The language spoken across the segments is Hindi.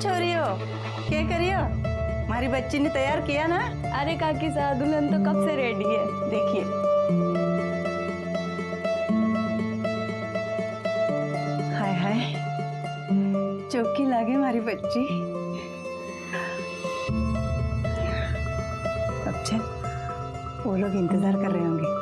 छोरियो क्या करियो? हमारी बच्ची ने तैयार किया ना? अरे काकी साहब दुल्हन तो कब से रेडी है। देखिए हाय हाय चौकी लागे हमारी बच्ची। अब चल वो लोग इंतजार कर रहे होंगे।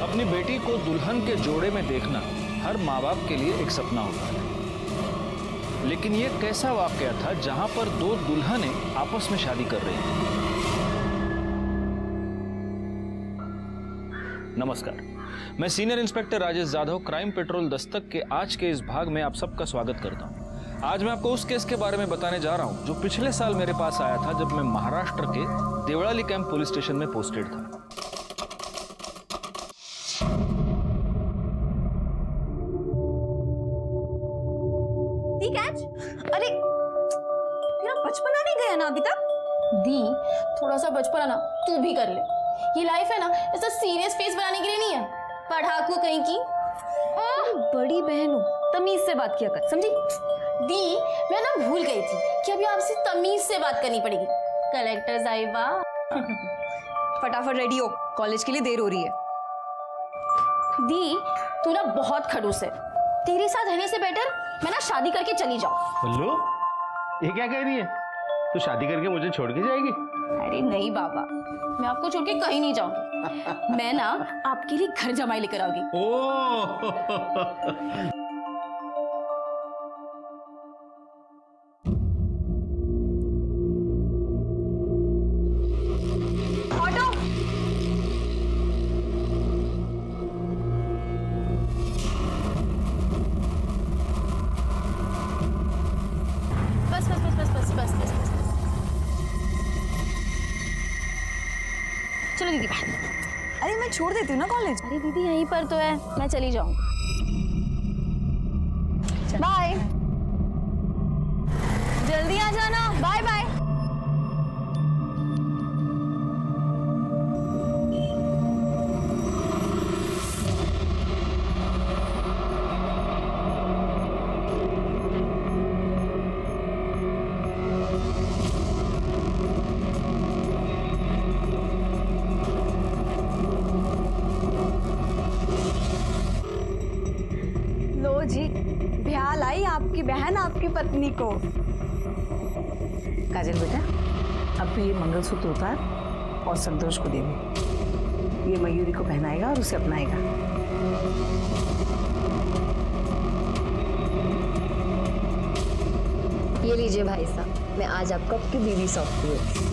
अपनी बेटी को दुल्हन के जोड़े में देखना हर माँ बाप के लिए एक सपना होता है, लेकिन ये कैसा वाकया था जहां पर दो दुल्हनें आपस में शादी कर रही थी। नमस्कार, मैं senior inspector Rajesh Jadhav crime petrol Dastak के आज के इस भाग में आप सबका स्वागत करता हूं। आज मैं आपको उस केस के बारे में बताने जा रहा हूं जो पिछले साल मेरे पास आया था जब मैं महाराष्ट्र के देवळाली कैंप पुलिस स्टेशन में पोस्टेड था। अरे तेरा बचपना नहीं गया ना अभी तक? दी थोड़ा सा बचपना ना तू भी कर ले। ये लाइफ है ना ऐसा सीरियस फेस बनाने के लिए नहीं है। पढ़ाकू कहीं की बड़ी बहन हो, तमीज से बात किया कर, समझी? दी मैं ना भूल गई थी कि अभी आपसे तमीज से बात करनी पड़ेगी। कलेक्टर साहिबा फटाफट रेडी हो, कॉलेज के लिए देर हो रही है। दी तू ना बहुत खड़ूस है, तेरे साथ रहने से बेटर मैं ना शादी करके चली जाऊं। बल्लू ये क्या कह रही है? तू शादी करके मुझे छोड़ के जाएगी? अरे नहीं बाबा, मैं आपको छोड़ के कहीं नहीं जाऊंगी। मैं ना आपके लिए घर जमाई लेकर आऊंगी। ओह चलो दीदी बाहर। अरे मैं छोड़ देती हूँ ना कॉलेज। अरे दीदी यहीं पर तो है, मैं चली जाऊंगी। बाय। जल्दी आ जाना। Bye bye. जी ब्याह लाई आपकी बहन आपकी पत्नी को। काजल बेटा अब तो ये मंगलसूत्र उतार और संतोष को दे दे। ये मयूरी को पहनाएगा और उसे अपनाएगा। ये लीजिए भाई साहब, मैं आज आपको आपकी बीवी सौंपती हूँ।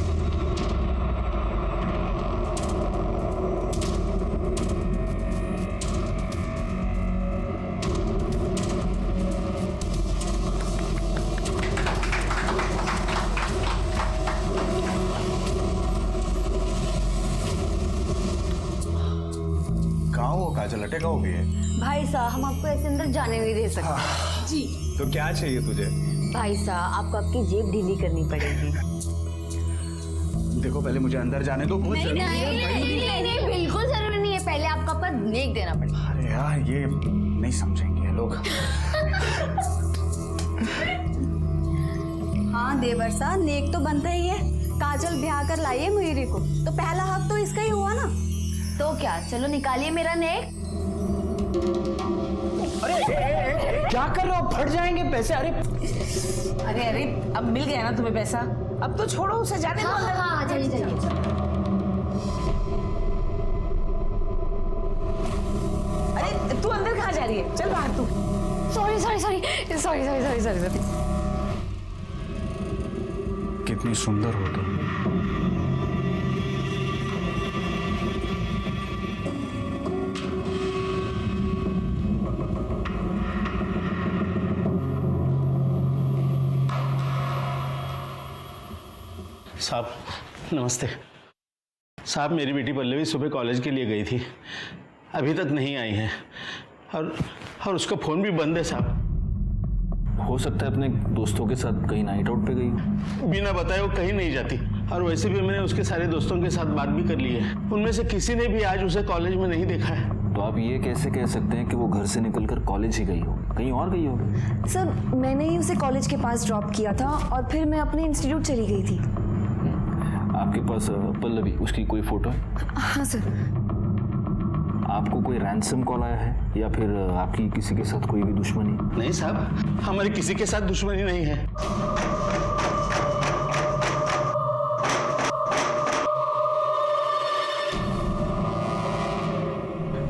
काजल अटका हो गई है। भाई साहब हम आपको ऐसे अंदर जाने नहीं दे सकते। जी तो क्या चाहिए तुझे? भाई साहब आपको आपकी जेब ढीली करनी पड़ेगी। देखो पहले मुझे अंदर जाने दो। नहीं, बिल्कुल जरूरी नहीं है, पहले आपका पर नेक देना पड़ेगा। अरे यार ये नहीं समझेंगे लोग। हाँ देवर साहब नेक तो बनता ही है। काजल ब्याह कर लाई है मयूरी को, तो पहला हक तो इसका ही हुआ ना। तो क्या, चलो निकालिए मेरा नेक। अरे क्या कर रहे हो? फट जाएंगे पैसे। अरे अरे अरे अब मिल गया ना तुम्हें पैसा, अब तो छोड़ो उसे, जाने दो। हाँ चलिए चलिए। अरे तू अंदर कहाँ जा रही है? चल बाहर तू। सॉरी। कितनी सुंदर हो तुम। साहब नमस्ते। साहब मेरी बेटी पल्लवी सुबह कॉलेज के लिए गई थी, अभी तक नहीं आई है और उसका फ़ोन भी बंद है साहब। हो सकता है अपने दोस्तों के साथ कहीं नाइट आउट पे गई हो। बिना बताए वो कहीं नहीं जाती, और वैसे भी मैंने उसके सारे दोस्तों के साथ बात भी कर ली है। उनमें से किसी ने भी आज उसे कॉलेज में नहीं देखा है। तो आप ये कैसे कह सकते हैं कि वो घर से निकलकर कॉलेज ही गई हो? कहीं और गई हो? सर मैंने ही उसे कॉलेज के पास ड्रॉप किया था और फिर मैं अपने इंस्टीट्यूट चली गई थी। आपके पास पल्लवी, उसकी कोई फोटो है? हाँ सर। आपको कोई रैंसम कॉल आया है या फिर आपकी किसी के साथ कोई भी दुश्मनी? नहीं साहब, हमारी किसी के साथ दुश्मनी नहीं है।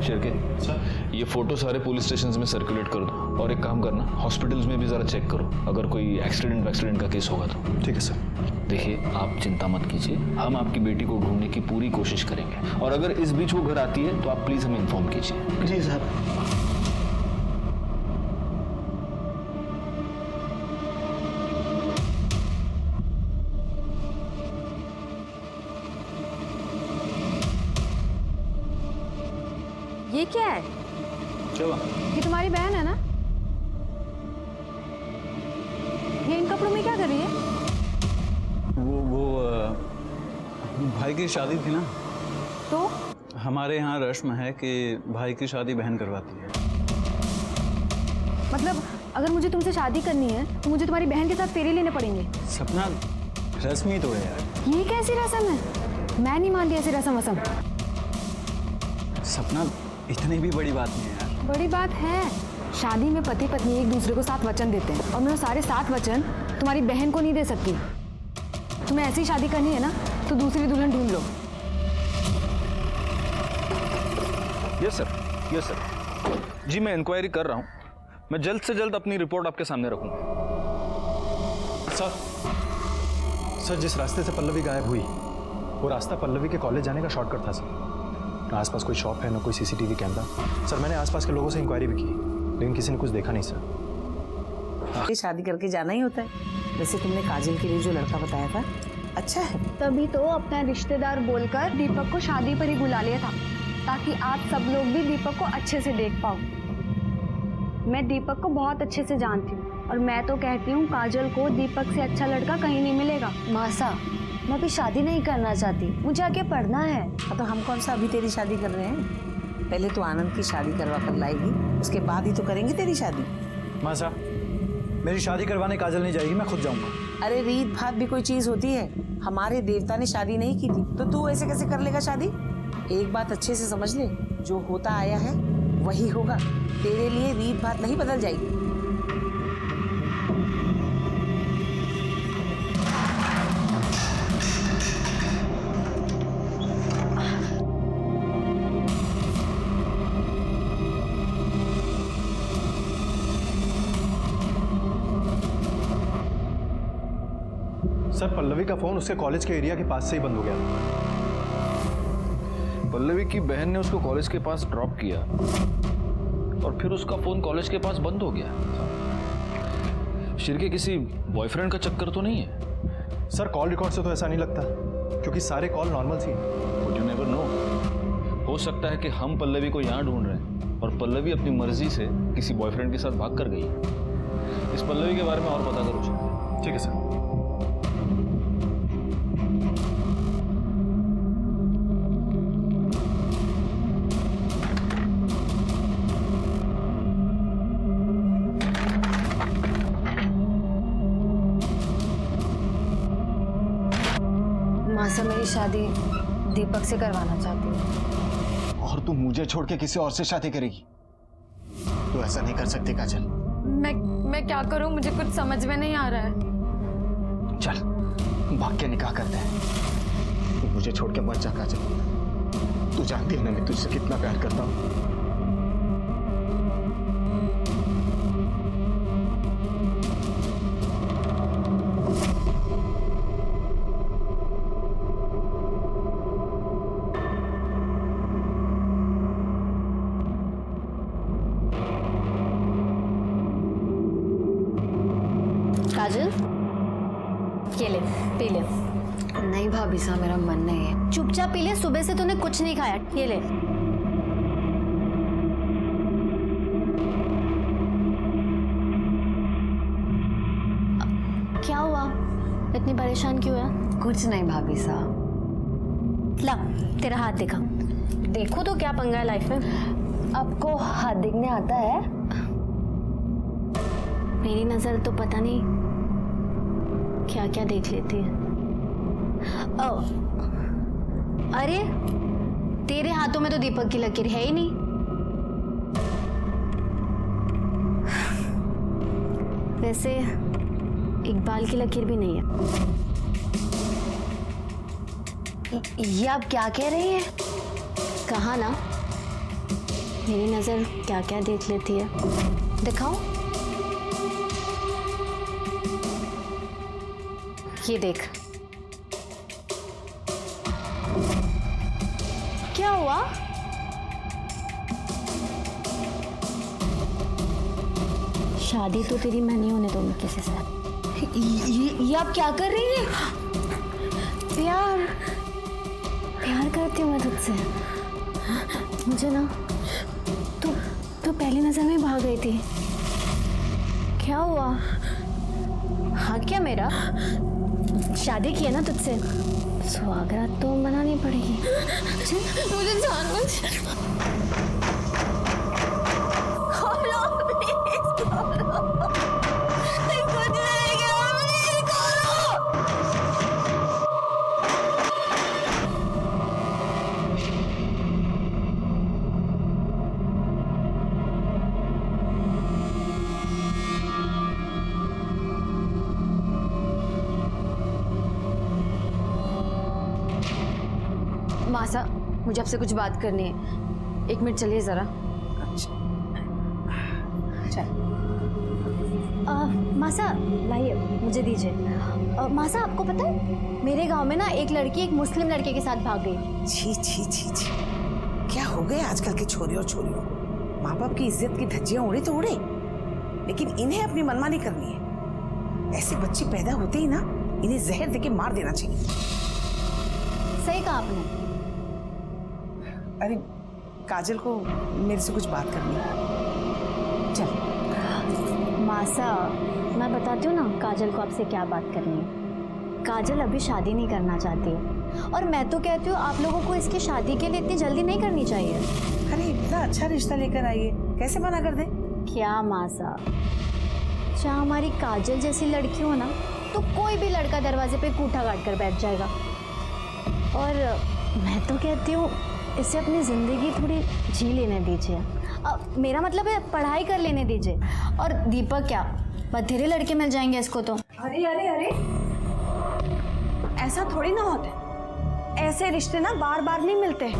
शिरके, ये फोटो सारे पुलिस स्टेशंस में सर्कुलेट कर दो, और एक काम करना, हॉस्पिटल्स में भी जरा चेक करो, अगर कोई एक्सीडेंट का केस होगा तो। ठीक है सर। देखिए, आप चिंता मत कीजिए, हम आपकी बेटी को ढूंढने की पूरी कोशिश करेंगे, और अगर इस बीच वो घर आती है तो आप प्लीज हमें इन्फॉर्म कीजिए। जी साहब। ये क्या है? क्या हुआ? ये तुम्हारी बहन है ना? ये इन कपड़ों में क्या कर रही है? वो भाई की शादी थी ना, तो हमारे यहाँ रस्म है कि भाई की शादी बहन करवाती है। मतलब अगर मुझे तुमसे शादी करनी है तो मुझे तुम्हारी बहन के साथ फेरे लेने पड़ेंगे? सपना, रस्म ही तो है यार। ये कैसी रस्म है? मैं नहीं मानती ऐसी रस्म वसम। सपना, इतनी भी बड़ी बात नहीं है यार। बड़ी बात है। शादी में पति पत्नी एक दूसरे को 7 वचन देते हैं, और मैं वो सारे 7 वचन तुम्हारी बहन को नहीं दे सकती। तुम्हें ऐसी शादी करनी है ना तो दूसरी दुल्हन ढूंढ लो। Yes sir. जी, मैं इंक्वायरी कर रहा हूँ, मैं जल्द से जल्द अपनी रिपोर्ट आपके सामने रखूँगा। सर, जिस रास्ते से पल्लवी गायब हुई वो रास्ता पल्लवी के कॉलेज जाने का शॉर्टकट था सर। ना आसपास कोई शॉप है, ना कोई सीसीटीवी कैमरा। सर मैंने आसपास के लोगों से इंक्वायरी भी की, लेकिन किसी ने कुछ देखा नहीं सर। ये शादी करके जाना ही होता है। वैसे तुमने काजल के लिए जो लड़का बताया था अच्छा है। तभी तो अपना रिश्तेदार बोलकर दीपक को शादी पर ही बुला लिया था, ताकि आप सब लोग भी दीपक को अच्छे से देख पाओ। मैं दीपक को बहुत अच्छे से जानती हूँ, और मैं तो कहती हूँ काजल को दीपक से अच्छा लड़का कहीं नहीं मिलेगा। मासा, मैं अभी शादी नहीं करना चाहती, मुझे आगे पढ़ना है। हाँ, तो हम कौन सा अभी तेरी शादी कर रहे हैं? पहले तो आनंद की शादी करवा कर लाएगी, उसके बाद ही तो करेंगे तेरी शादी। मासा, मेरी शादी करवाने काजल नहीं जाएगी, मैं खुद जाऊंगा। अरे रीत भात भी कोई चीज होती है। हमारे देवता ने शादी नहीं की थी, तो तू ऐसे कैसे कर लेगा शादी? एक बात अच्छे से समझ ले, जो होता आया है वही होगा। तेरे लिए रीत भात नहीं बदल जाएगी। सर, पल्लवी का फोन उसके कॉलेज के एरिया के पास से ही बंद हो गया। पल्लवी की बहन ने उसको कॉलेज के पास ड्रॉप किया और फिर उसका फोन कॉलेज के पास बंद हो गया। शिरके, किसी बॉयफ्रेंड का चक्कर तो नहीं है? सर, कॉल रिकॉर्ड से तो ऐसा नहीं लगता, क्योंकि सारे कॉल नॉर्मल सी। यू नेवर नो, हो सकता है कि हम पल्लवी को यहाँ ढूंढ रहे हैं और पल्लवी अपनी मर्जी से किसी बॉयफ्रेंड के साथ भाग कर गई। इस पल्लवी के बारे में और पता करो। ठीक है सर। मासा, मेरी शादी दीपक से करवाना चाहती हूँ। और तू मुझे छोड़ के किसी और से शादी करेगी? तू ऐसा नहीं कर सकती काजल। मैं क्या करूं, मुझे कुछ समझ में नहीं आ रहा है। चल, भाग के निकाह करते हैं। तू मुझे छोड़ के मत जा काजल। तू जानती है ना मैं तुझसे कितना प्यार करता हूँ। काजल, ये ले, पी ले। नहीं भाभी साहब, मेरा मन नहीं है। चुपचाप पी ले, सुबह से तूने कुछ नहीं खाया। ये ले। क्या हुआ? इतनी परेशान क्यों है? कुछ नहीं भाभी साहब। ला तेरा हाथ दिखा। देखो तो क्या पंगा है लाइफ में। आपको हाथ देखने आता है? मेरी नजर तो पता नहीं क्या क्या देख लेती है। ओ, अरे तेरे हाथों में तो दीपक की लकीर है ही नहीं। वैसे इकबाल की लकीर भी नहीं है। ये आप क्या कह रही हैं? कहा ना, मेरी नजर क्या क्या देख लेती है। दिखाओ, ये देख। क्या हुआ? शादी तो तेरी मैं नहीं होने दूंगी किसी से। ये आप क्या कर रही हैं? प्यार प्यार करती हूँ मैं तुझसे। मुझे ना तू पहली नजर में भाग गई थी। क्या हुआ? हाँ क्या मेरा शादी किया ना तुझसे, स्वागत तो मनानी पड़ेगी। मुझे जान मासा, मुझे आपसे कुछ बात करनी है। 1 मिनट चलिए जरा। मासा लाइए, मुझे दीजिए। मासा आपको पता है मेरे गांव में ना एक लड़की एक मुस्लिम लड़के के साथ भाग गई। छी छी छी छी, क्या हो गए आजकल के छोरे और छोरियों को? माँ बाप की इज्जत की धज्जियां उड़े तो उड़े, लेकिन इन्हें अपनी मनमानी करनी है। ऐसे बच्चे पैदा होते ही ना इन्हें जहर देके मार देना चाहिए। सही कहा आपने। अरे काजल को मेरे से कुछ बात करनी है, चल। मासा मैं बताती हूँ ना काजल को आपसे क्या बात करनी है। काजल अभी शादी नहीं करना चाहती है, और मैं तो कहती हूँ आप लोगों को इसकी शादी के लिए इतनी जल्दी नहीं करनी चाहिए। अरे इतना अच्छा रिश्ता लेकर आई है, कैसे मना कर दे? क्या मासा, जहाँ हमारी काजल जैसी लड़की हो ना तो कोई भी लड़का दरवाजे पे कूठा काट कर बैठ जाएगा। और मैं तो कहती हूँ इसे अपनी ज़िंदगी थोड़ी जी लेने दीजिए। मेरा मतलब है पढ़ाई कर लेने दीजिए। और दीपक क्या बथेरे लड़के मिल जाएंगे इसको तो। अरे अरे अरे, ऐसा थोड़ी ना होता है। ऐसे रिश्ते ना बार बार नहीं मिलते।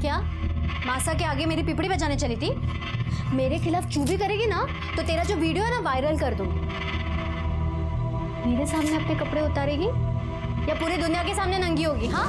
क्या मासा के आगे मेरी पिपड़ी बजाने चली थी? मेरे खिलाफ चूभी करेगी ना तो तेरा जो वीडियो है ना वायरल कर दूंगी। मेरे सामने अपने कपड़े उतारेगी या पूरी दुनिया के सामने नंगी होगी? हाँ,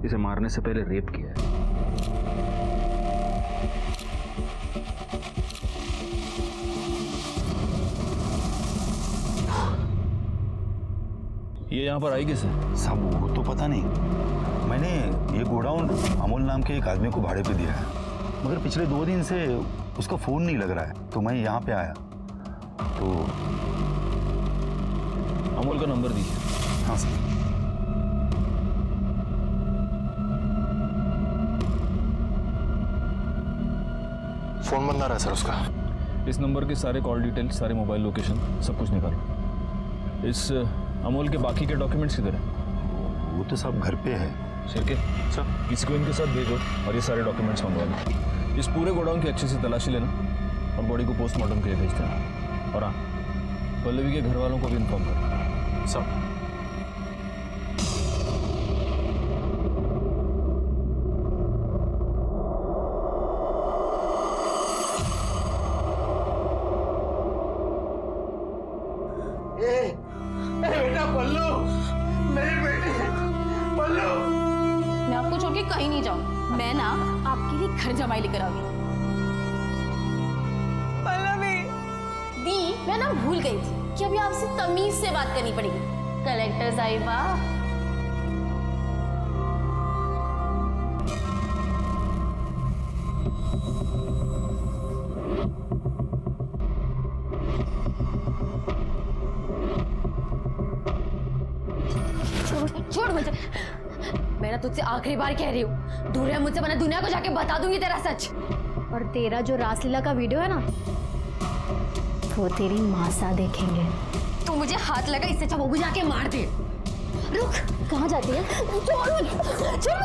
इसे मारने से पहले रेप किया है। ये यहाँ पर आई किसे? साहब वो तो पता नहीं, मैंने ये गोडाउन अमोल नाम के एक आदमी को भाड़े पे दिया है, मगर पिछले 2 दिन से उसका फ़ोन नहीं लग रहा है, तो मैं यहाँ पे आया तो। अमोल का नंबर दीजिए। हाँ सर। फ़ोन बंद आ रहा है सर उसका। इस नंबर के सारे कॉल डिटेल्स, सारे मोबाइल लोकेशन, सब कुछ निकालो। इस अमोल के बाकी के डॉक्यूमेंट्स किधर हैं? वो तो सब घर पे है। शिरके सर, इसको इनके साथ भेजो और ये सारे डॉक्यूमेंट्स मंगवा लो। इस पूरे गोडाउन की अच्छे से तलाशी लेना और बॉडी को पोस्टमार्टम के लिए भेज देना। और हाँ, पल्लवी के घर वालों को भी इन्फॉर्म करो। सब। बेटा पल्लू, मेरे बेटे पल्लू। मैं आपको छोड़ के कहीं नहीं जाऊँ। मैं ना आपके लिए घर जमाई लेकर आ गई। दी, मैं ना भूल गई थी कि अभी आपसे तमीज से बात करनी पड़ेगी। कलेक्टर साहिबा, छोड़ मुझे। मैं ना तुझसे आखिरी बार कह रही हूँ, दूर है मुझसे, वरना दुनिया को जाके बता दूंगी तेरा सच। और तेरा जो रासलीला का वीडियो है ना, वो तेरी मासा देखेंगे। तू मुझे हाथ लगा, इससे अच्छा वो भी जाके मार दे। रुक, कहाँ जाती है? छोड़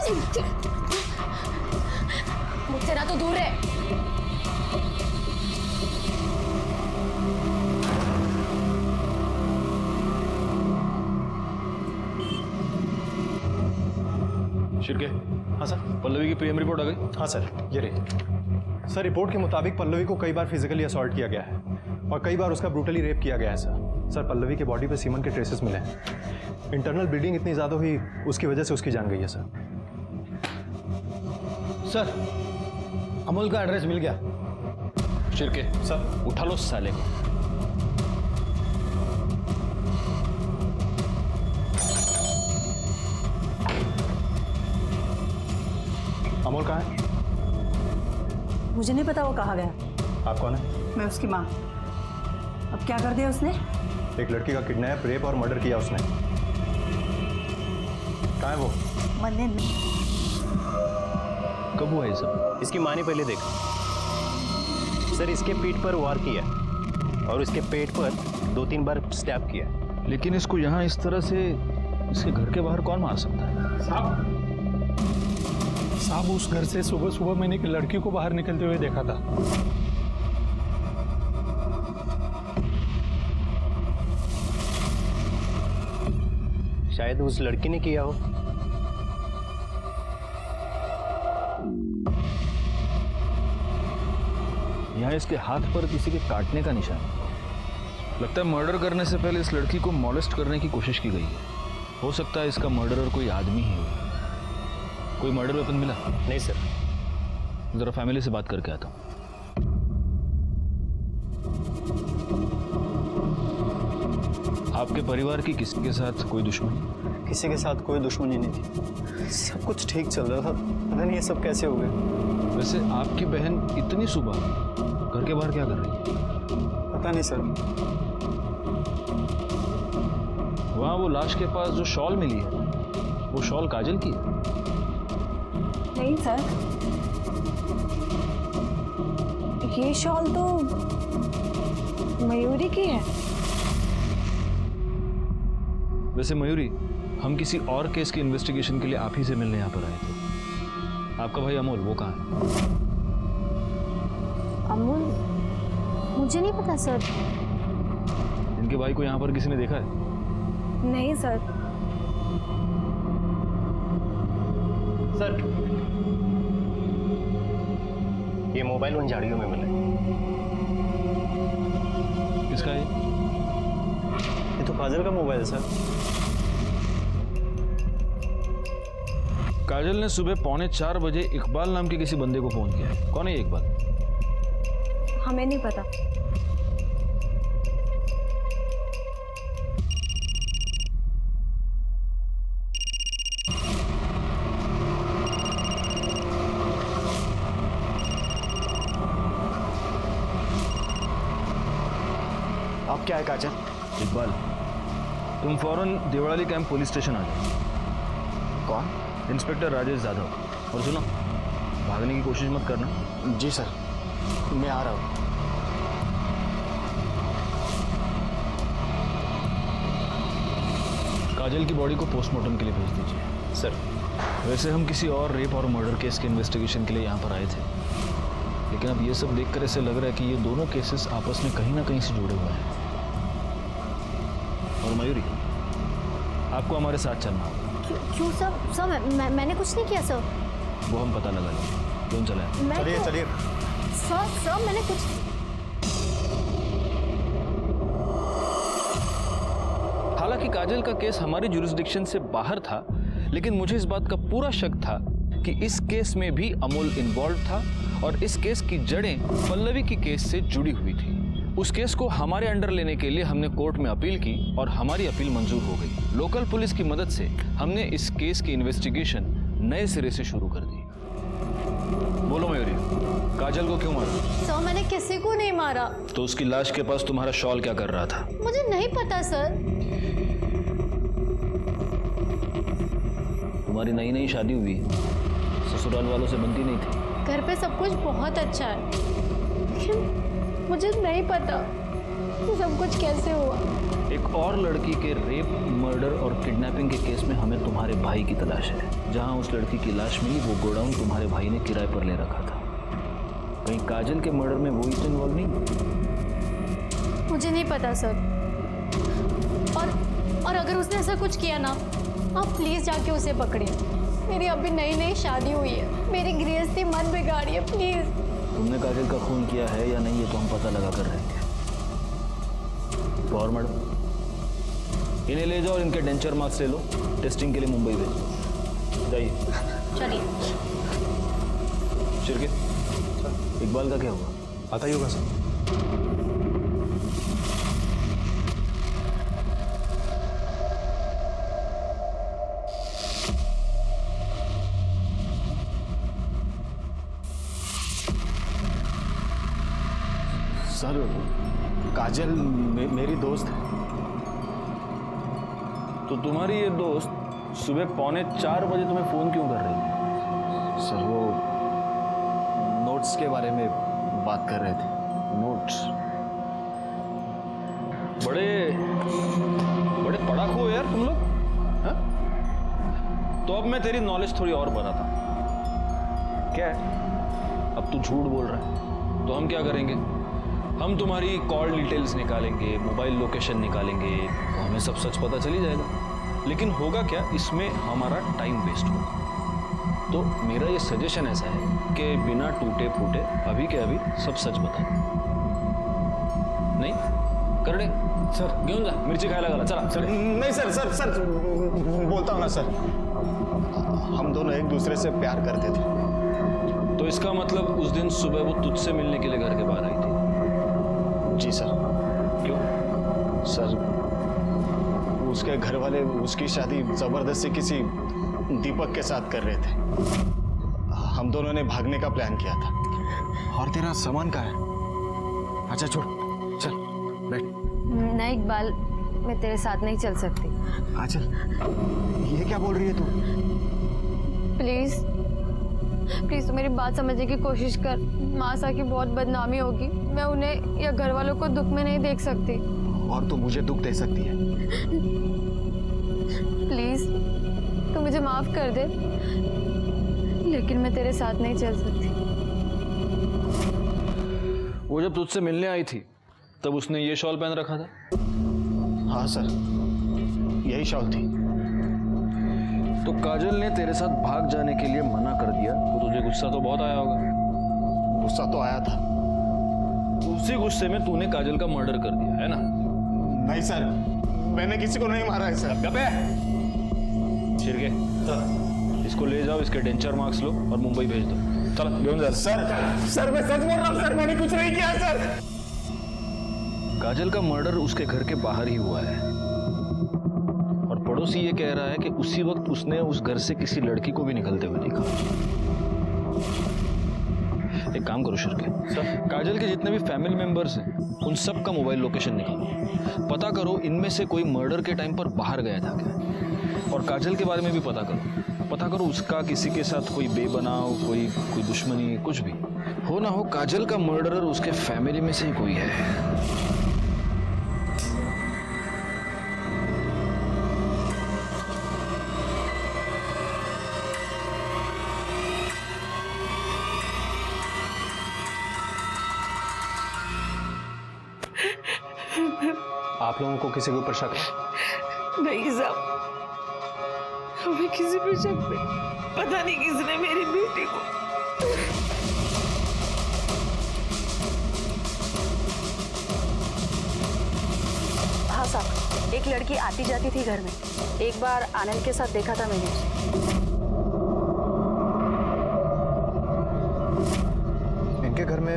मुझे, मुझसे ना तो दूर है। शिरके। हाँ सर। पल्लवी की पीएम रिपोर्ट आ गई? हाँ सर, ये रही। सर, रिपोर्ट के मुताबिक पल्लवी को कई बार फिजिकली असॉल्ट किया गया है और कई बार उसका ब्रूटली रेप किया गया है सर। पल्लवी के बॉडी पे सीमन के ट्रेसेस मिले हैं। इंटरनल ब्लीडिंग इतनी ज़्यादा हुई, उसकी वजह से उसकी जान गई है सर। सर, अमोल का एड्रेस मिल गया। शिरके सर, उठा लो साले को। अमोल कहाँ है? मुझे नहीं पता वो कहाँ गया। आप कौन है? मैं उसकी माँ। अब क्या कर दिया उसने? एक लड़की का किडनैप, रेप और मर्डर किया उसने। कहाँ है वो? मैंने कब हुआ ये सब? इसकी माँ ने पहले देखा सर, इसके पीठ पर वार किया और इसके पेट पर 2-3 बार स्टैब किया। लेकिन इसको यहाँ इस तरह से इसके घर के बाहर कौन मार सकता है? साहब, उस घर से सुबह सुबह मैंने एक लड़की को बाहर निकलते हुए देखा था। शायद उस लड़की ने किया हो। यहाँ इसके हाथ पर किसी के काटने का निशान है। लगता है मर्डर करने से पहले इस लड़की को मॉलेस्ट करने की कोशिश की गई है। हो सकता है इसका मर्डरर कोई आदमी ही हो। कोई मर्डर वेपन मिला? नहीं सर। जरा फैमिली से बात करके आता हूँ। आपके परिवार की किसी के साथ कोई दुश्मनी? किसी के साथ कोई दुश्मनी नहीं थी। सब कुछ ठीक चल रहा था, पता नहीं ये सब कैसे हो गए। वैसे आपकी बहन इतनी सुबह घर के बाहर क्या कर रही है? पता नहीं सर। वहाँ वो लाश के पास जो शॉल मिली है, वो शॉल काजल की है? नहीं सर, ये शॉल तो मयूरी की है। वैसे मयूरी, हम किसी और केस की इन्वेस्टिगेशन के लिए आप ही से मिलने यहाँ पर आए थे। आपका भाई अमोल, वो कहाँ है? अमोल, मुझे नहीं पता सर। इनके भाई को यहाँ पर किसी ने देखा है? नहीं सर। सर, ये मोबाइल उन झाड़ियों में मिला है। किसका है? ये तो काजल का मोबाइल है सर। काजल ने सुबह 3:45 इकबाल नाम के किसी बंदे को फोन किया है। कौन है ये इकबाल? हमें नहीं पता। अब क्या है काजल? इकबाल, तुम फौरन देवड़ाली कैंप पुलिस स्टेशन आ जाओ। कौन? इंस्पेक्टर राजेश जाधव। और सुनो, भागने की कोशिश मत करना। जी सर, मैं आ रहा हूँ। काजल की बॉडी को पोस्टमार्टम के लिए भेज दीजिए। सर, वैसे हम किसी और रेप और मर्डर केस के इन्वेस्टिगेशन के लिए यहाँ पर आए थे, लेकिन अब ये सब देखकर ऐसे लग रहा है कि ये दोनों केसेस आपस में कहीं ना कहीं से जुड़े हुए हैं। और मयूरी, आपको हमारे साथ चलना होगा। क्यों सर? मैंने कुछ नहीं किया सर। वो हम पता लगा लेंगे। क्यों चले? चलिए चलिए। सर मैंने कुछ। हालांकि काजल का केस हमारी जुरिस्डिक्शन से बाहर था, लेकिन मुझे इस बात का पूरा शक था कि इस केस में भी अमोल इन्वॉल्व था और इस केस की जड़ें पल्लवी की केस से जुड़ी हुई थी। उस केस को हमारे अंडर लेने के लिए हमने कोर्ट में अपील की और हमारी अपील मंजूर हो गई। लोकल पुलिस की मदद से हमने इस केस की इन्वेस्टिगेशन नए सिरे से शुरू कर दी। बोलो मयूरी, काजल को क्यों मारा? सर मैंने किसी को नहीं मारा। तो उसकी लाश के पास तुम्हारा शॉल क्या कर रहा था? मुझे नहीं पता सर। तुम्हारी नई नई शादी हुई है, ससुराल वालों से बनती नहीं थी। घर पे सब कुछ बहुत अच्छा है, लेकिन मुझे नहीं पता कि सब कुछ कैसे हुआ। एक और लड़की के रेप, मर्डर और किडनैपिंग के केस में हमें तुम्हारे भाई की तलाश है। जहां उस लड़की की लाश मिली, वो गोडाउन तुम्हारे भाई ने किराए पर ले रखा था। कहीं काजल के मर्डर में वो ही तो इन्वॉल्व नहीं? मुझे नहीं पता सर। और अगर उसने ऐसा कुछ किया ना, आप प्लीज जाके उसे पकड़िए। मेरी अभी नई नई शादी हुई है, मेरी गृहस्थी मत बिगाड़िए प्लीज। तुमने काजल का खून किया है या नहीं, ये तो हम पता लगा कर रहेंगे। तो और मैडम, इन्हें ले जाओ और इनके डेंचर मार्क्स ले लो, टेस्टिंग के लिए मुंबई भेजो। जाइए। चलिए। शिरके, इकबाल का क्या हुआ? पता ही होगा सर। सर, काजल मेरी दोस्त है। तो तुम्हारी ये दोस्त सुबह 3:45 बजे तुम्हें फोन क्यों कर रही थी? सर, वो नोट्स के बारे में बात कर रहे थे। नोट्स? बड़े पढ़ाकू हो यार तुम लोग, हाँ? तो अब मैं तेरी नॉलेज थोड़ी और बढ़ाता हूं। क्या है? अब तू झूठ बोल रहा है, तो हम क्या करेंगे? हम तुम्हारी कॉल डिटेल्स निकालेंगे, मोबाइल लोकेशन निकालेंगे, तो हमें सब सच पता चल ही जाएगा। लेकिन होगा क्या, इसमें हमारा टाइम वेस्ट होगा। तो मेरा ये सजेशन ऐसा है कि बिना टूटे फूटे अभी के अभी सब सच बता दो। नहीं कर दे सर, घेऊन जा, मिर्ची खायला घाला, चला। सर नहीं, सर बोलता हूँ ना सर, हम दोनों एक दूसरे से प्यार करते थे। तो इसका मतलब उस दिन सुबह वो तुझसे मिलने के लिए घर के बाहर आई थी? जी सर। क्यों? सर, उसके घर वाले उसकी शादी जबरदस्ती किसी दीपक के साथ कर रहे थे। हम दोनों ने भागने का प्लान किया था। और तेरा सामान कहाँ है? अच्छा छोड़, चल बैठ। नहीं इकबाल, मैं तेरे साथ नहीं चल सकती। काजल, ये क्या बोल रही है तू? प्लीज प्लीज तू मेरी बात समझने की कोशिश कर। मासा की बहुत बदनामी होगी। मैं उन्हें या घर वालों को दुख में नहीं देख सकती। और तू मुझे दुख दे सकती है। प्लीज तू मुझे माफ कर दे, लेकिन मैं तेरे साथ नहीं चल सकती। वो जब तुझसे मिलने आई थी तब उसने ये शॉल पहन रखा था? हाँ सर, यही शॉल थी। तो काजल ने तेरे साथ भाग जाने के लिए मना कर दिया तो तुझे गुस्सा तो बहुत आया होगा। गुस्सा तो आया था। उसी गुस्से में तूने काजल का मर्डर कर दिया है ना? नहीं सर, मैंने किसी को नहीं मारा है सर। शिरके, इसको ले जाओ, इसके डेंचर मार्क्स लो और मुंबई भेज दो। चलो घेऊन जा। सर मैं सच बोल रहा हूँ सर, मैंने कुछ नहीं किया सर। काजल का मर्डर उसके घर के बाहर ही हुआ है और पड़ोसी ये कह रहा है कि उसी वक्त उसने उस घर से किसी लड़की को भी निकलते हुए देखा। एक काम करो शिर्के, काजल के जितने भी फैमिली मेंबर्स हैं उन सब का मोबाइल लोकेशन निकालो, पता करो इनमें से कोई मर्डर के टाइम पर बाहर गया था क्या, और काजल के बारे में भी पता करो उसका किसी के साथ कोई बेबनाव, कोई दुश्मनी, कुछ भी हो ना हो, काजल का मर्डरर उसके फैमिली में से ही कोई है। आप लोगों को किसी के ऊपर शक है? नहीं साहब, हमें किसी पे शक नहीं। पता नहीं किसने मेरी बेटी को। हाँ साहब, एक लड़की आती जाती थी घर में। एक बार आनंद के साथ देखा था मैंने उसे। इनके घर में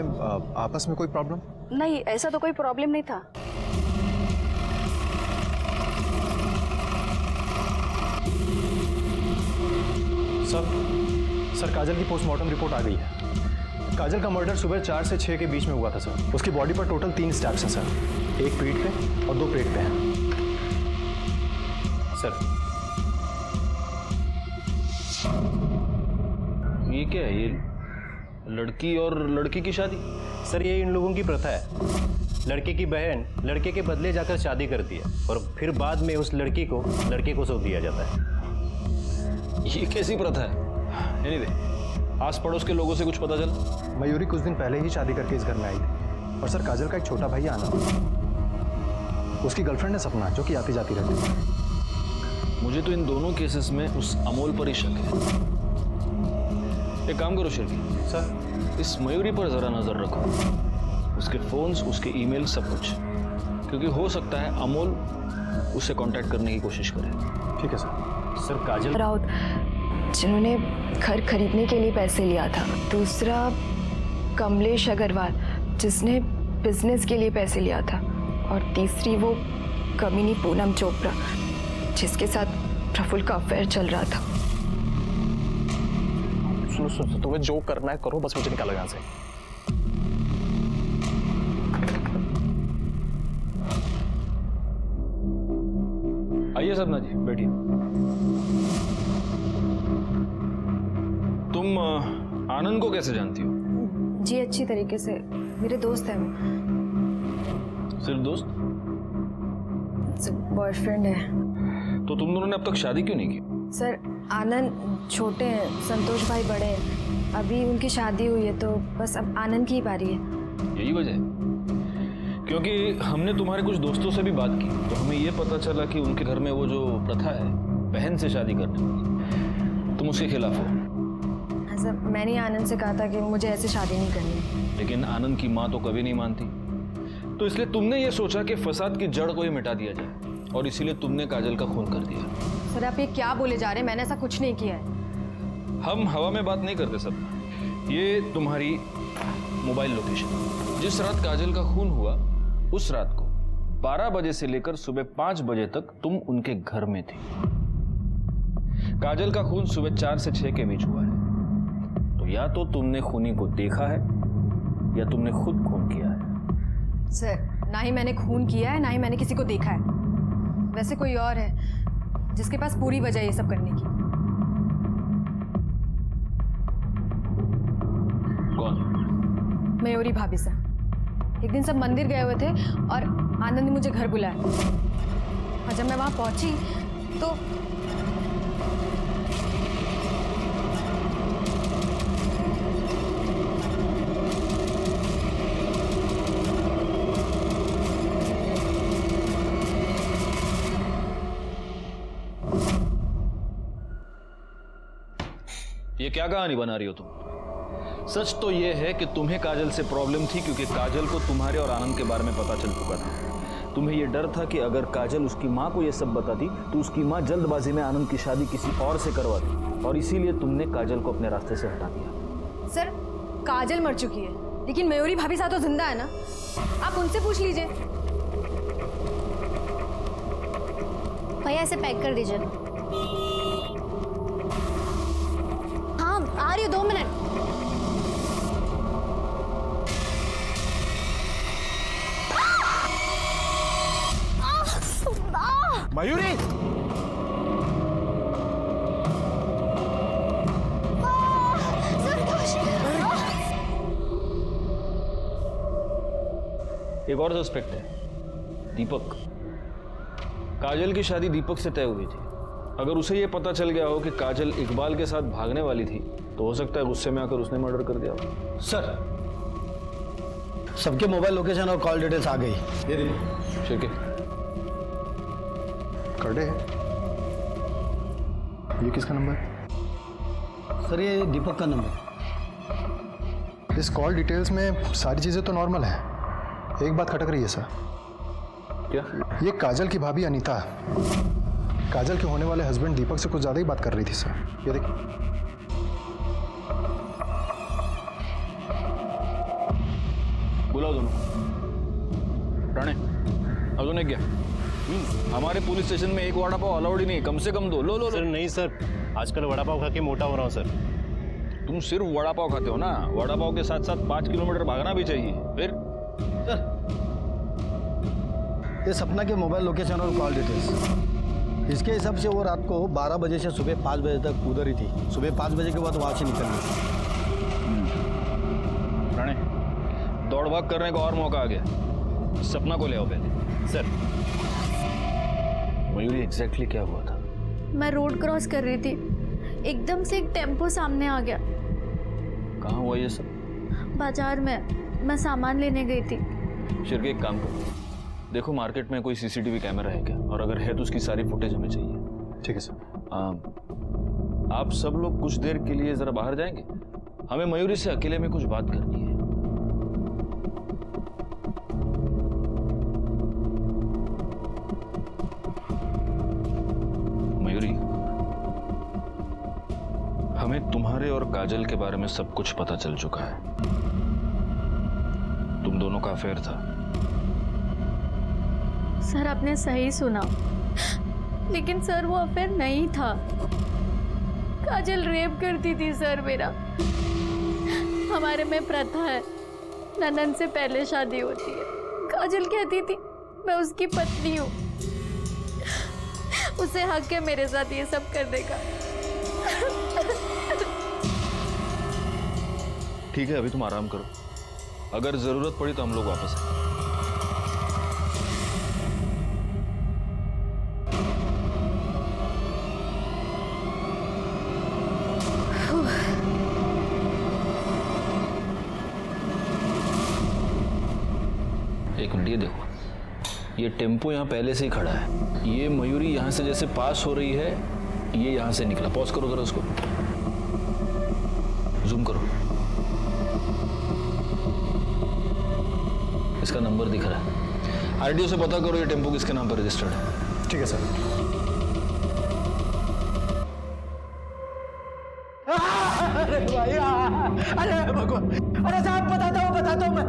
आपस में कोई प्रॉब्लम? नहीं, ऐसा तो कोई प्रॉब्लम नहीं था। सर काजल की पोस्टमार्टम रिपोर्ट आ गई है। काजल का मर्डर सुबह 4 से 6 के बीच में हुआ था सर। उसकी बॉडी पर टोटल 3 स्टैब्स हैं सर, एक पीठ पे और 2 पेट पे हैं सर। ये क्या है? ये लड़की और लड़की की शादी? सर ये इन लोगों की प्रथा है। लड़के की बहन लड़के के बदले जाकर शादी करती है और फिर बाद में उस लड़की को लड़के को सौंप दिया जाता है। ये कैसी प्रथा है? एनीवे, आस पड़ोस के लोगों से कुछ पता चला? मयूरी कुछ दिन पहले ही शादी करके इस घर में आई थी और सर काजल का एक छोटा भाई आनंद, उसकी गर्लफ्रेंड है सपना, जो कि आती जाती रहती है। मुझे तो इन दोनों केसेस में उस अमोल पर ही शक है। एक काम करो शिर्की सर, इस मयूरी पर जरा नजर रखो, उसके फोन्स, उसके ईमेल, सब कुछ, क्योंकि हो सकता है अमोल उससे कांटेक्ट करने की कोशिश करे। ठीक है सर। सर काजल राउत जिन्होंने घर खरीदने के लिए पैसे लिया था, दूसरा कमलेश अग्रवाल जिसने बिजनेस के लिए पैसे लिया था, और तीसरी वो कमीनी पूनम चोपड़ा जिसके साथ प्रफुल्ल का अफेयर चल रहा था। सुनो, तुम्हें जो करना है करो, बस मुझे निकालो यहाँ से। आइए सपना जी, बैठिए। तुम आनंद को कैसे जानती हो? जी अच्छी तरीके से, मेरे दोस्त हैं वो। सिर्फ दोस्त? बॉयफ्रेंड है। तो तुम दोनों ने अब तक शादी क्यों नहीं की? सर आनंद छोटे हैं, संतोष भाई बड़े हैं। अभी उनकी शादी हुई है तो बस अब आनंद की ही बारी है। यही वजह है? क्योंकि हमने तुम्हारे कुछ दोस्तों से भी बात की तो हमें ये पता चला कि उनके घर में वो जो प्रथा है बहन से शादी करने, तुम उसके खिलाफ हो। सर मैंने आनंद से कहा था कि मुझे ऐसे शादी नहीं करनी, लेकिन आनंद की माँ तो कभी नहीं मानती, तो इसलिए तुमने ये सोचा कि फसाद की जड़ को ही मिटा दिया जाए और इसीलिए तुमने काजल का खून कर दिया। सर आप ये क्या बोले जा रहे हैं? मैंने ऐसा कुछ नहीं किया है। हम हवा में बात नहीं करते सब। ये तुम्हारी मोबाइल लोकेशन, जिस रात काजल का खून हुआ उस रात को 12 बजे से लेकर सुबह 5 बजे तक तुम उनके घर में थी। काजल का खून सुबह 4 से 6 के बीच हुआ है, तो या तो तुमने खूनी को देखा है या तुमने खुद खून किया है। सर ना ही मैंने खून किया है ना ही मैंने किसी को देखा है। वैसे कोई और है जिसके पास पूरी वजह ये सब करने की। कौन? मयूरी भाभी से। एक दिन सब मंदिर गए हुए थे और आनंद ने मुझे घर बुलाया, और जब मैं वहां पहुंची तो ये क्या कहानी बना रही हो तुम? सच तो ये है कि तुम्हें काजल से प्रॉब्लम थी क्योंकि काजल को तुम्हारे और आनंद के बारे में पता चल चुका था। तुम्हें ये डर था कि अगर काजल उसकी माँ को ये सब बताती तो उसकी माँ जल्दबाजी में आनंद की शादी किसी और से करवाती और इसीलिए तुमने काजल को अपने रास्ते से हटा दिया। सर, काजल मर चुकी है, लेकिन मयूरी भाभी साथ तो जिंदा है ना, आप उनसे पूछ लीजिए। भैया इसे पैक कर दीजिए। हाँ आ रही हो, 2 मिनट। मयूरी, एक और सस्पेक्ट है, दीपक। काजल की शादी दीपक से तय हुई थी। अगर उसे यह पता चल गया हो कि काजल इकबाल के साथ भागने वाली थी तो हो सकता है गुस्से में आकर उसने मर्डर कर दिया हो। सर, सबके मोबाइल लोकेशन और कॉल डिटेल्स आ गई। ये देखो। शिरके, कर्डे है। ये किसका नंबर है? सर, ये दीपक का नंबर। इस कॉल डिटेल्स में सारी चीज़ें तो नॉर्मल है, एक बात खटक रही है सर। क्या? ये काजल की भाभी अनीता काजल के होने वाले हस्बैंड दीपक से कुछ ज़्यादा ही बात कर रही थी सर। ये देखिए। बुलाओ दोनों। राणे, अजून एक क्या? हमारे पुलिस स्टेशन में एक वड़ा पाव अलाउड ही नहीं, कम से कम 2। लो लो सर नहीं सर, आजकल वड़ा पाव खा के मोटा हो रहा हूँ सर। तुम सिर्फ वड़ा पाव खाते हो ना, वड़ा पाव के साथ साथ 5 किलोमीटर भागना भी चाहिए। फिर सर, ये सपना के मोबाइल लोकेशन और कॉल डिटेल्स, इसके हिसाब से वो रात को 12 बजे से सुबह 5 बजे तक उधर ही थी। सुबह 5 बजे के बाद वहाँ से निकल गई। राणे, दौड़ भाग करने का और मौका आ गया। सपना को ले आओ पहले। सर, मयूरी, एग्जैक्टली क्या हुआ था? मैं रोड क्रॉस कर रही थी, एकदम से एक टेम्पो सामने आ गया। कहाँ हुआ ये सब? बाजार में, मैं सामान लेने गई थी। शिरके, एक काम करो, देखो मार्केट में कोई सीसीटीवी कैमरा है क्या, और अगर है तो उसकी सारी फुटेज हमें चाहिए। ठीक है सर। आप सब लोग कुछ देर के लिए जरा बाहर जाएंगे, हमें मयूरी से अकेले में कुछ बात करनी है। मयूरी, हमें तुम्हारे और काजल के बारे में सब कुछ पता चल चुका है। तुम दोनों का अफेयर था। सर आपने सही सुना, लेकिन सर वो अफेयर नहीं था। काजल रेप करती थी सर मेरा। हमारे में प्रथा है, ननन से पहले शादी होती है। काजल कहती थी मैं उसकी पत्नी हूँ, उसे हक है मेरे साथ ये सब करने का। ठीक है, अभी तुम आराम करो, अगर जरूरत पड़ी तो हम लोग वापस आएंगे। एक मिनट, ये देखो, ये टेम्पो यहाँ पहले से ही खड़ा है। ये मयूरी यहाँ से जैसे पास हो रही है, ये यहाँ से निकला। पॉज करो जरा उसको, जूम करो, इसका नंबर दिख रहा है। आरटीओ से पता करो ये टेम्पो किसके नाम पर रजिस्टर्ड है। ठीक है सर। अरे भाई, अरे भगवान, अरे साहब बताता हूँ मैं।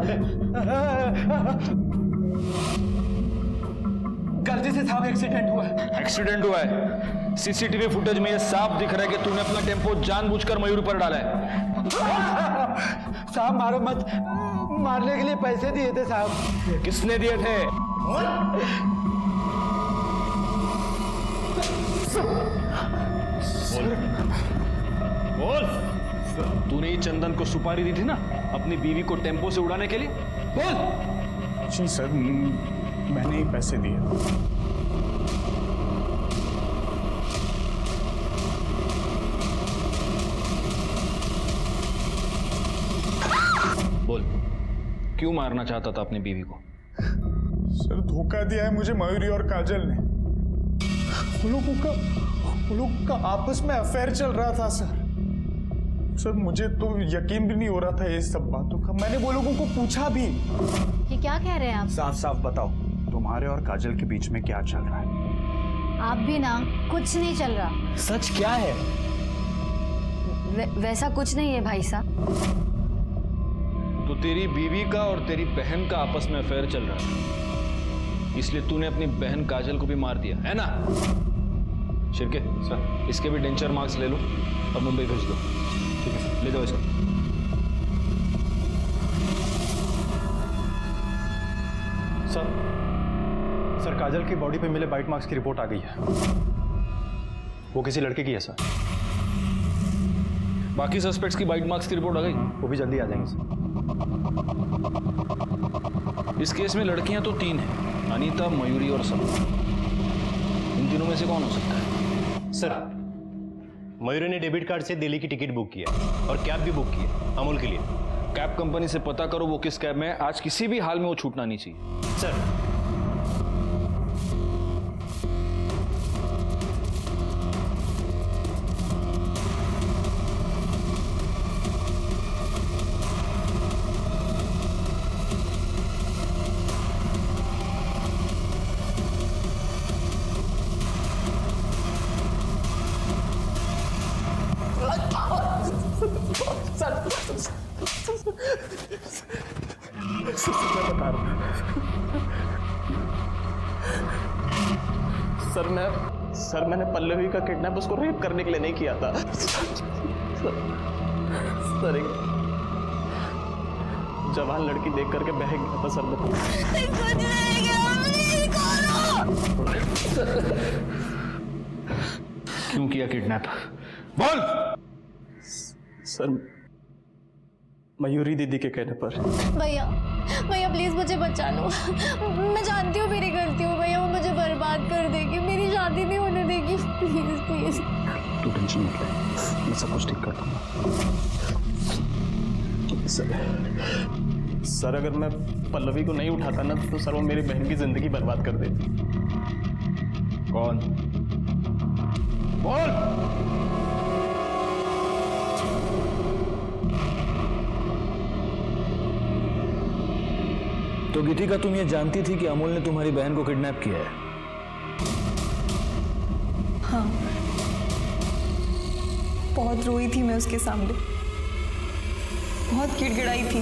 गलती से साहब एक्सीडेंट हुआ है। एक्सीडेंट हुआ है? सीसीटीवी फुटेज में ये साफ दिख रहा है कि तूने अपना टेम्पो जानबूझकर मयूरी पर डाला है। साहब मारो मत, मारने के लिए पैसे दिए थे साहब। किसने दिए थे? बोल। तूने ही चंदन को सुपारी दी थी ना अपनी बीवी को टेम्पो से उड़ाने के लिए? बोल। जी सर, मैंने ही पैसे दिए। बोल, क्यों मारना चाहता था अपनी बीवी को? सर, धोखा दिया है मुझे मयूरी और काजल ने। वो लोग का आपस में अफेयर चल रहा था सर, मुझे तो यकीन भी नहीं हो रहा था ये सब बातों का। मैंने वो लोगों को पूछा भी। ये क्या कह रहे हैं आप? साफ साफ बताओ, तुम्हारे और काजल के बीच में क्या चल रहा है? आप भी ना, कुछ नहीं चल रहा। सच क्या है? वैसा कुछ नहीं है भाई साहब। तो तेरी बीवी का और तेरी बहन का आपस में अफेयर चल रहा है, इसलिए तूने अपनी बहन काजल को भी मार दिया है ना? शिरके सर, इसके भी डेंचर मार्क्स ले लो और मुंबई भेज दो। ठीक है सर, ले जाओ इसको। सर काजल की बॉडी पे मिले बाइट मार्क्स की रिपोर्ट आ गई है। वो किसी लड़के की है सर। बाकी सस्पेक्ट्स की बाइट मार्क्स की रिपोर्ट आ गई? वो भी जल्दी आ जाएंगे सर। इस केस में लड़कियां तो 3 हैं, अनीता, मयूरी और सपना। इन तीनों में से कौन हो सकता है? सर, मयूरी ने डेबिट कार्ड से दिल्ली की टिकट बुक किया और कैब भी बुक किया अमूल के लिए। कैब कंपनी से पता करो वो किस कैब में है। आज किसी भी हाल में वो छूटना नहीं चाहिए। सर, सर मैंने पल्लवी का किडनैप उसको रेप करने के लिए नहीं किया था। सर एक जवान लड़की देख करके बह गया था सर। क्यों किया किडनैप? बोल। सर मयूरी दीदी के कहने पर। भैया भैया प्लीज मुझे बचा लो। मैं जानती हूँ मेरी गलती हो भैया, वो मुझे बर्बाद कर देगी, मेरी शादी नहीं होने देगी। Please please. तू टेंशन मत ले, मैं सब कुछ ठीक कर दूंगा। सर अगर मैं पल्लवी को नहीं उठाता ना तो सर वो मेरी बहन की जिंदगी बर्बाद कर देती। कौन? बोल। तो गीतिका, तुम ये जानती थी कि अमूल ने तुम्हारी बहन को किडनैप किया है? हाँ, बहुत रोई थी मैं उसके सामने, बहुत गिड़गिड़ाई थी।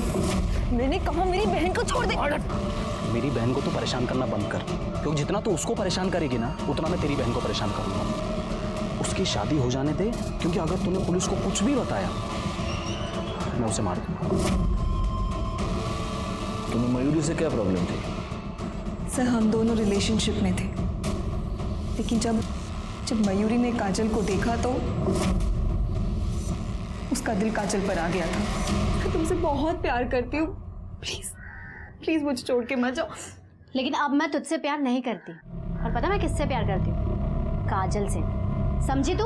मैंने कहा मेरी बहन को छोड़ दे। मेरी बहन को तो परेशान करना बंद कर, क्योंकि जितना तू उसको परेशान करेगी ना उतना मैं तेरी बहन को परेशान करूंगा। उसकी शादी हो जाने दे, क्योंकि अगर तूने पुलिस को कुछ भी बताया मैं उसे मार दूंगा। तुम्हें मयूरी से क्या प्रॉब्लम थी? सर हम दोनों रिलेशनशिप में थे, लेकिन जब मयूरी ने काजल को देखा तो उसका दिल काजल पर आ गया था। मैं तुमसे बहुत प्यार करती हूँ, प्लीज प्लीज मुझे छोड़ के मत जाओ। लेकिन अब मैं तुझसे प्यार नहीं करती, और पता मैं किससे प्यार करती हूँ? काजल से, समझी तू?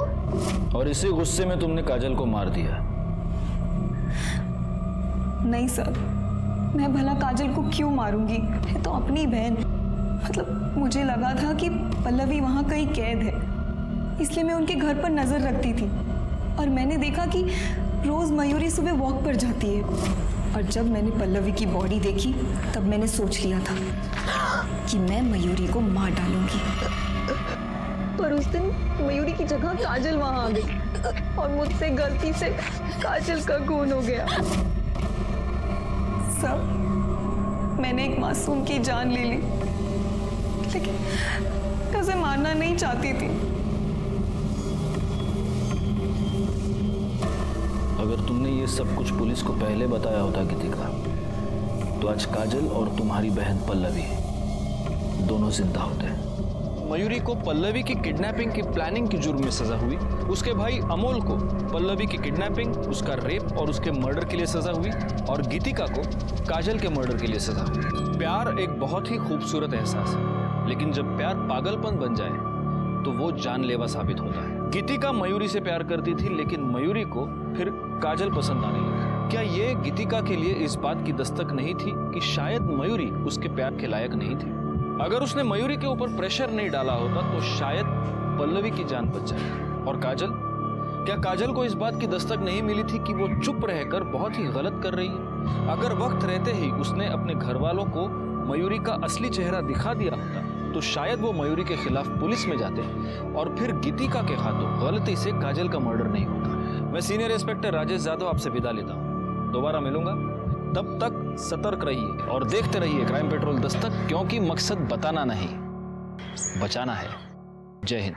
और इसी गुस्से में तुमने काजल को मार दिया? नहीं सर, मैं भला काजल को क्यों मारूंगी? मैं तो अपनी बहन, मतलब मुझे लगा था कि पल्लवी वहाँ कहीं कैद है, इसलिए मैं उनके घर पर नजर रखती थी। और मैंने देखा कि रोज मयूरी सुबह वॉक पर जाती है, और जब मैंने पल्लवी की बॉडी देखी तब मैंने सोच लिया था कि मैं मयूरी को मार डालूंगी। पर उस दिन मयूरी की जगह काजल वहाँ आ गई और मुझसे गलती से काजल का खून हो गया। सब मैंने एक मासूम की जान ले ली, लेकिन मैं उसे मारना नहीं चाहती थी। अगर तुमने ये सब कुछ पुलिस को पहले बताया होता गीतिका, तो आज काजल और तुम्हारी बहन पल्लवी दोनों जिंदा होते। मयूरी को पल्लवी की किडनैपिंग की प्लानिंग की जुर्म में सजा हुई, उसके भाई अमोल को पल्लवी की किडनैपिंग, उसका रेप और उसके मर्डर के लिए सजा हुई, और गीतिका को काजल के मर्डर के लिए सजा हुई। प्यार एक बहुत ही खूबसूरत एहसास है, लेकिन जब प्यार पागलपन बन जाए तो वो जानलेवा साबित होता है। गीतिका मयूरी से प्यार करती थी, लेकिन मयूरी को फिर काजल पसंद आने लगी। क्या ये गीतिका के लिए इस बात की दस्तक नहीं थी कि शायद मयूरी उसके प्यार के लायक नहीं थी? अगर उसने मयूरी के ऊपर प्रेशर नहीं डाला होता तो शायद पल्लवी की जान बच जाए। और काजल, क्या काजल को इस बात की दस्तक नहीं मिली थी कि वो चुप रहकर बहुत ही गलत कर रही है? अगर वक्त रहते ही उसने अपने घर वालों को मयूरी का असली चेहरा दिखा दिया होता तो शायद वो मयूरी के खिलाफ पुलिस में जाते और फिर गीतिका के हाथों गलती से काजल का मर्डर नहीं होता। मैं सीनियर इंस्पेक्टर राजेश जाधव आपसे विदा लेता हूँ। दोबारा मिलूंगा, तब तक सतर्क रहिए और देखते रहिए क्राइम पेट्रोल दस्तक, क्योंकि मकसद बताना नहीं, बचाना है। जय हिंद।